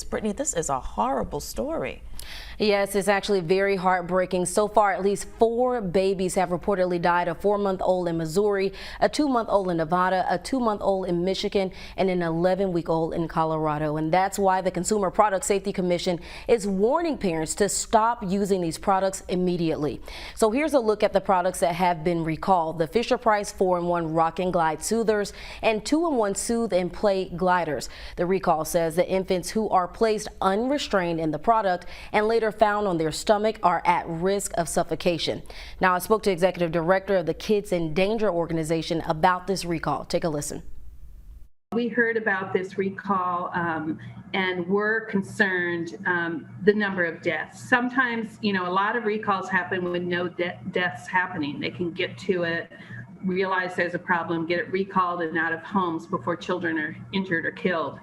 Brittany, this is a horrible story. Yes, it's actually very heartbreaking. So far, at least 4 babies have reportedly died: a 4-month-old in Missouri, a 2-month-old in Nevada, a 2-month-old in Michigan, and an 11-week-old in Colorado. And that's why the Consumer Product Safety Commission is warning parents to stop using these products immediately. So here's a look at the products that have been recalled: the Fisher-Price 4-in-1 Rock and Glide Soothers and 2-in-1 Soothe and Play Gliders. The recall says that infants who are placed unrestrained in the product and later found on their stomach are at risk of suffocation. Now, I spoke to Executive Director of the Kids in Danger organization about this recall. Take a listen. We heard about this recall and were concerned the number of deaths. Sometimes, a lot of recalls happen with no deaths happening. They can get to it, realize there's a problem, get it recalled and out of homes before children are injured or killed.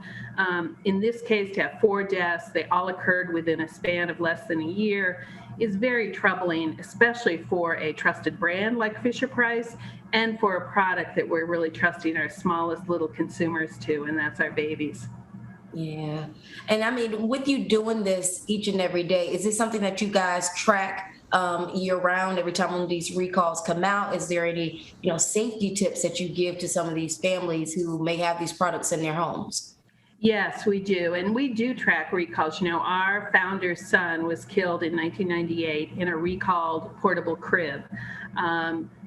In this case, to have 4 deaths, they all occurred within a span of less than a year, is very troubling, especially for a trusted brand like Fisher-Price and for a product that we're really trusting our smallest little consumers to, and that's our babies. Yeah. And I mean, with you doing this each and every day, is this something that you guys track year round? Every time one of these recalls come out, is there any, safety tips that you give to some of these families who may have these products in their homes? Yes, we do. And we do track recalls. Our founder's son was killed in 1998 in a recalled portable crib.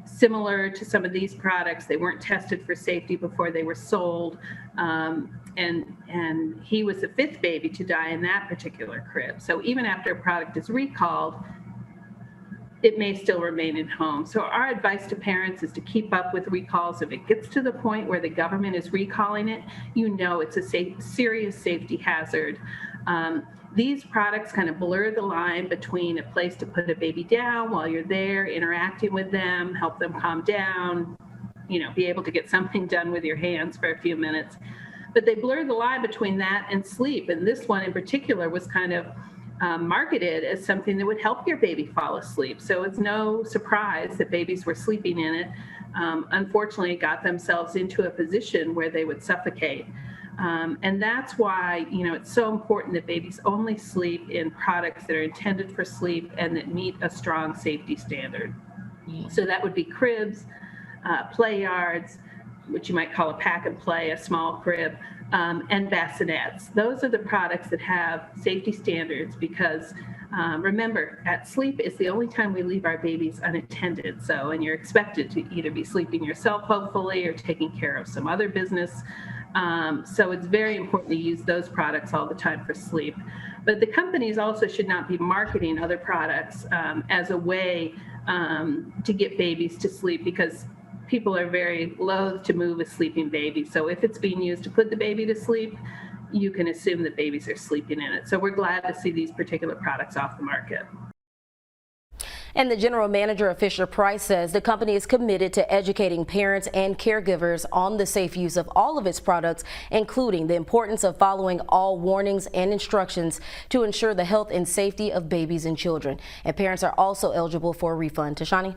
Similar to some of these products, they weren't tested for safety before they were sold. And he was the 5th baby to die in that particular crib. So even after a product is recalled, it may still remain in home. So our advice to parents is to keep up with recalls. If it gets to the point where the government is recalling it, it's a serious safety hazard. These products kind of blur the line between a place to put a baby down while you're there, interacting with them, help them calm down, be able to get something done with your hands for a few minutes. But they blur the line between that and sleep. And this one in particular was kind of marketed as something that would help your baby fall asleep. So it's no surprise that babies were sleeping in it. Unfortunately, got themselves into a position where they would suffocate. And that's why, it's so important that babies only sleep in products that are intended for sleep and that meet a strong safety standard. So that would be cribs, play yards, which you might call a pack and play, a small crib, and bassinets. Those are the products that have safety standards because remember, at sleep is the only time we leave our babies unattended. And you're expected to either be sleeping yourself, hopefully, or taking care of some other business. So it's very important to use those products all the time for sleep. But the companies also should not be marketing other products as a way to get babies to sleep, because people are very loath to move a sleeping baby. So if it's being used to put the baby to sleep, you can assume that babies are sleeping in it. So we're glad to see these particular products off the market. And the general manager of Fisher-Price says the company is committed to educating parents and caregivers on the safe use of all of its products, including the importance of following all warnings and instructions to ensure the health and safety of babies and children. And parents are also eligible for a refund. Tashani?